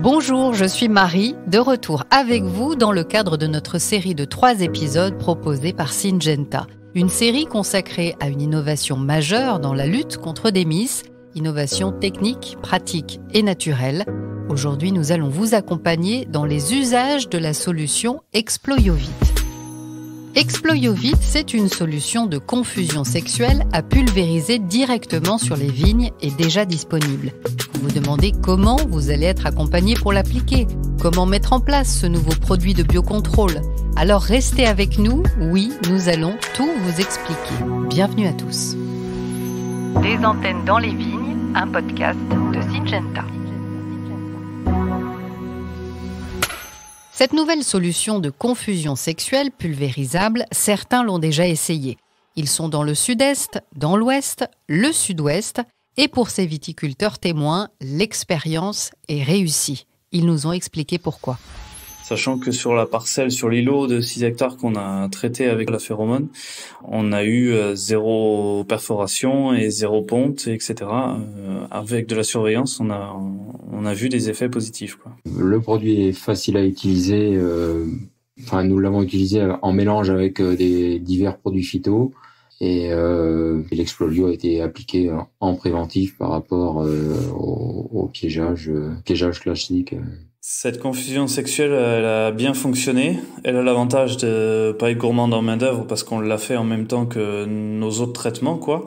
Bonjour, je suis Marie, de retour avec vous dans le cadre de notre série de 3 épisodes proposée par Syngenta. Une série consacrée à une innovation majeure dans la lutte contre des mices, innovation technique, pratique et naturelle. Aujourd'hui, nous allons vous accompagner dans les usages de la solution Exploiovit. Exploiovit, c'est une solution de confusion sexuelle à pulvériser directement sur les vignes et déjà disponible. Vous vous demandez comment vous allez être accompagné pour l'appliquer, comment mettre en place ce nouveau produit de biocontrôle. Alors restez avec nous, oui, nous allons tout vous expliquer. Bienvenue à tous. Des antennes dans les vignes, un podcast de Syngenta. Cette nouvelle solution de confusion sexuelle pulvérisable, certains l'ont déjà essayée. Ils sont dans le sud-est, dans l'ouest, le sud-ouest, et pour ces viticulteurs témoins, l'expérience est réussie. Ils nous ont expliqué pourquoi. Sachant que sur la parcelle, sur l'îlot de 6 hectares qu'on a traité avec la phéromone, on a eu 0 perforation et 0 ponte, etc. Avec de la surveillance, on a vu des effets positifs, quoi. Le produit est facile à utiliser. Nous l'avons utilisé en mélange avec des divers produits phyto. Et l'Exploio a été appliqué en préventif par rapport au piégeage classique. Cette confusion sexuelle, elle a bien fonctionné. Elle a l'avantage de pas être gourmande en main-d'œuvre parce qu'on l'a fait en même temps que nos autres traitements, quoi.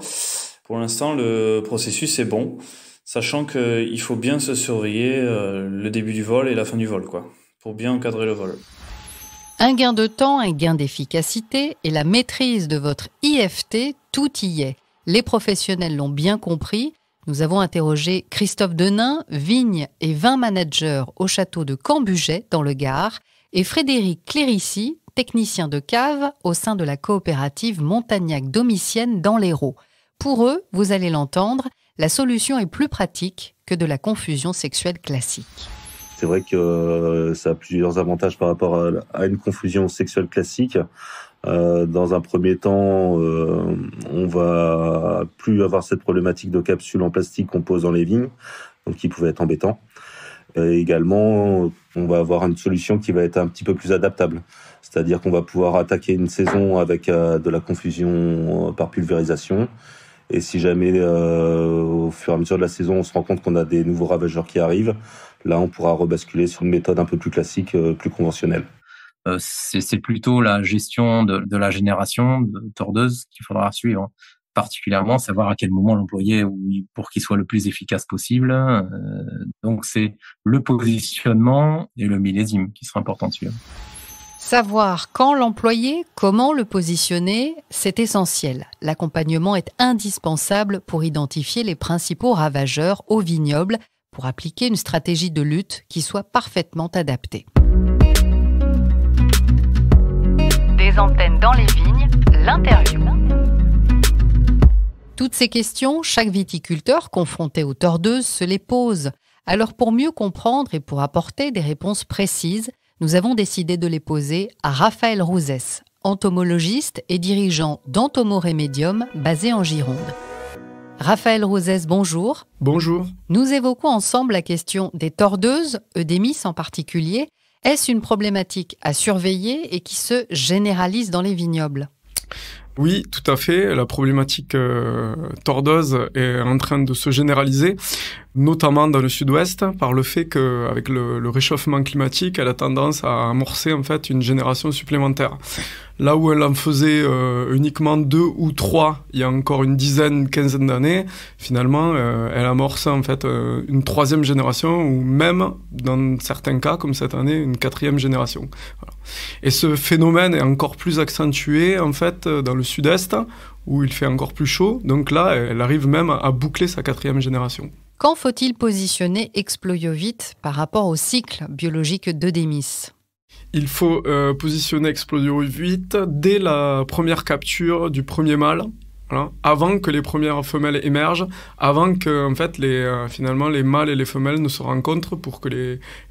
Pour l'instant, le processus est bon, sachant qu'il faut bien se surveiller le début du vol et la fin du vol, quoi, pour bien encadrer le vol. Un gain de temps, un gain d'efficacité et la maîtrise de votre IFT, tout y est. Les professionnels l'ont bien compris. Nous avons interrogé Christophe Denain, vigne et vin manager au château de Cambuget dans le Gard, et Frédéric Clérici, technicien de cave au sein de la coopérative Montagnac-Domitienne dans l'Hérault. Pour eux, vous allez l'entendre, la solution est plus pratique que de la confusion sexuelle classique. C'est vrai que ça a plusieurs avantages par rapport à une confusion sexuelle classique. Dans un premier temps, on va plus avoir cette problématique de capsules en plastique qu'on pose dans les vignes, donc qui pouvait être embêtant. Également, on va avoir une solution qui va être un petit peu plus adaptable. C'est-à-dire qu'on va pouvoir attaquer une saison avec de la confusion par pulvérisation. Et si jamais, au fur et à mesure de la saison, on se rend compte qu'on a des nouveaux ravageurs qui arrivent, là, on pourra rebasculer sur une méthode un peu plus classique, plus conventionnelle. C'est plutôt la gestion de la génération de tordeuses qu'il faudra suivre. Particulièrement, savoir à quel moment l'employer pour qu'il soit le plus efficace possible. Donc, c'est le positionnement et le millésime qui sera important de suivre. Savoir quand l'employer, comment le positionner, c'est essentiel. L'accompagnement est indispensable pour identifier les principaux ravageurs au vignoble pour appliquer une stratégie de lutte qui soit parfaitement adaptée. Des antennes dans les vignes, l'interview. Toutes ces questions, chaque viticulteur confronté aux tordeuses se les pose. Alors pour mieux comprendre et pour apporter des réponses précises, nous avons décidé de les poser à Raphaël Rouzès, entomologiste et dirigeant d'Entomo-Remedium basé en Gironde. Raphaël Rouzès, bonjour. Bonjour. Nous évoquons ensemble la question des tordeuses, des mices en particulier. Est-ce une problématique à surveiller et qui se généralise dans les vignobles ? Oui, tout à fait. La problématique tordeuse est en train de se généraliser, notamment dans le sud-ouest, par le fait qu'avec le réchauffement climatique, elle a tendance à amorcer en fait une génération supplémentaire. Là où elle en faisait uniquement 2 ou 3 il y a encore une quinzaine d'années, finalement, elle amorce en fait une 3e génération ou même, dans certains cas, comme cette année, une 4e génération. Voilà. Et ce phénomène est encore plus accentué en fait dans le sud-est, où il fait encore plus chaud. Donc là, elle arrive même à boucler sa 4e génération. Quand faut-il positionner Exploiovit par rapport au cycle biologique de Démis ? Il faut positionner Exploiovit dès la première capture du premier mâle, voilà, avant que les premières femelles émergent, avant que en fait, finalement les mâles et les femelles ne se rencontrent pour que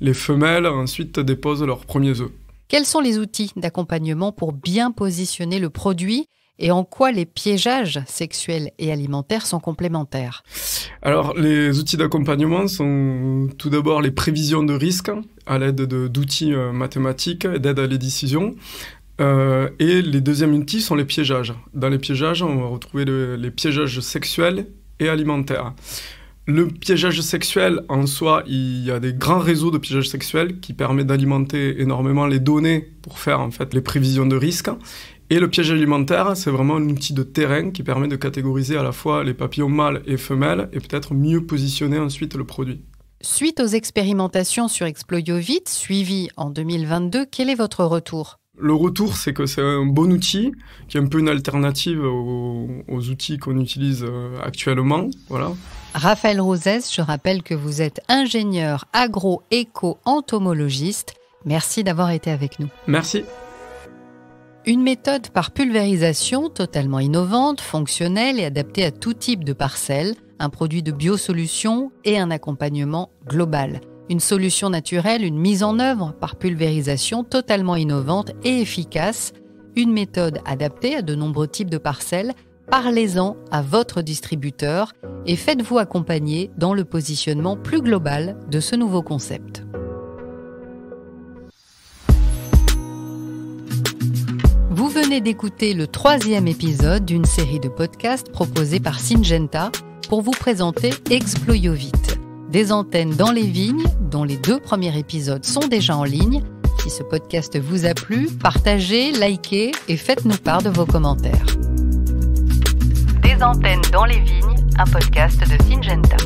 les femelles ensuite déposent leurs premiers œufs. Quels sont les outils d'accompagnement pour bien positionner le produit Et en quoi les piégeages sexuels et alimentaires sont complémentaires? Alors, les outils d'accompagnement sont tout d'abord les prévisions de risques à l'aide d'outils mathématiques d'aide à les décisions. Et les deuxièmes outils sont les piégeages. Dans les piégeages, on va retrouver les piégeages sexuels et alimentaires. Le piégeage sexuel, en soi, il y a des grands réseaux de piégeage sexuel qui permettent d'alimenter énormément les données pour faire en fait les prévisions de risques. Et le piège alimentaire, c'est vraiment un outil de terrain qui permet de catégoriser à la fois les papillons mâles et femelles et peut-être mieux positionner ensuite le produit. Suite aux expérimentations sur Exploiovit, suivies en 2022, quel est votre retour? Le retour, c'est que c'est un bon outil, qui est un peu une alternative aux outils qu'on utilise actuellement. Voilà. Raphaël Rozès, je rappelle que vous êtes ingénieur agro-éco-entomologiste. Merci d'avoir été avec nous. Merci. Une méthode par pulvérisation totalement innovante, fonctionnelle et adaptée à tout type de parcelle, un produit de biosolution et un accompagnement global. Une solution naturelle, une mise en œuvre par pulvérisation totalement innovante et efficace, une méthode adaptée à de nombreux types de parcelles. Parlez-en à votre distributeur et faites-vous accompagner dans le positionnement plus global de ce nouveau concept. Vous venez d'écouter le 3e épisode d'une série de podcasts proposés par Syngenta pour vous présenter Exploiovit. Des antennes dans les vignes, dont les 2 premiers épisodes sont déjà en ligne. Si ce podcast vous a plu, partagez, likez et faites-nous part de vos commentaires. Des antennes dans les vignes, un podcast de Syngenta.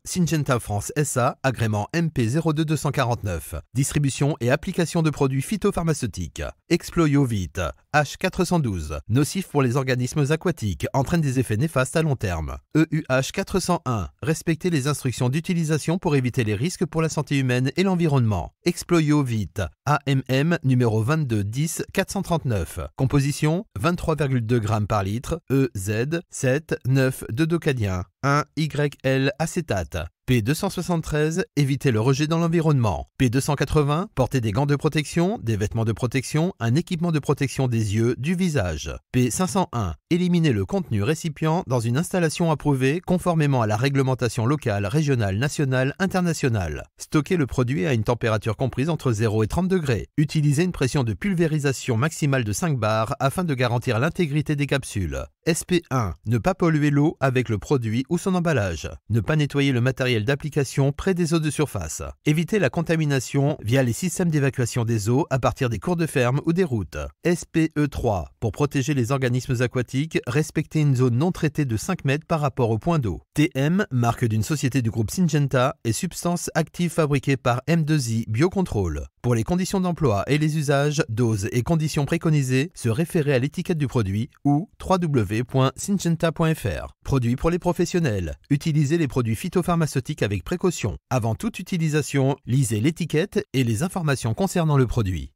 Syngenta France SA, agrément MP 02249. Distribution et application de produits phytopharmaceutiques. Exploiovit, H412. Nocif pour les organismes aquatiques, entraîne des effets néfastes à long terme. EUH 401. Respecter les instructions d'utilisation pour éviter les risques pour la santé humaine et l'environnement. Exploiovit, AMM numéro 2210 439. Composition 23,2 g par litre. EZ 7 9 de docadien. 1YL acétate. P273, éviter le rejet dans l'environnement. P280, porter des gants de protection, des vêtements de protection, un équipement de protection des yeux, du visage. P501, éliminer le contenu récipient dans une installation approuvée conformément à la réglementation locale, régionale, nationale, internationale. Stocker le produit à une température comprise entre 0 et 30 degrés. Utiliser une pression de pulvérisation maximale de 5 bars afin de garantir l'intégrité des capsules. SP1, ne pas polluer l'eau avec le produit ou son emballage. Ne pas nettoyer le matériel d'application près des eaux de surface. Éviter la contamination via les systèmes d'évacuation des eaux à partir des cours de ferme ou des routes. SPE3, pour protéger les organismes aquatiques, respecter une zone non traitée de 5 mètres par rapport au point d'eau. TM, marque d'une société du groupe Syngenta et substance active fabriquée par M2I Biocontrôle. Pour les conditions d'emploi et les usages, doses et conditions préconisées, se référer à l'étiquette du produit ou www.syngenta.fr. Produit pour les professionnels. Utilisez les produits phytopharmaceutiques avec précaution. Avant toute utilisation, lisez l'étiquette et les informations concernant le produit.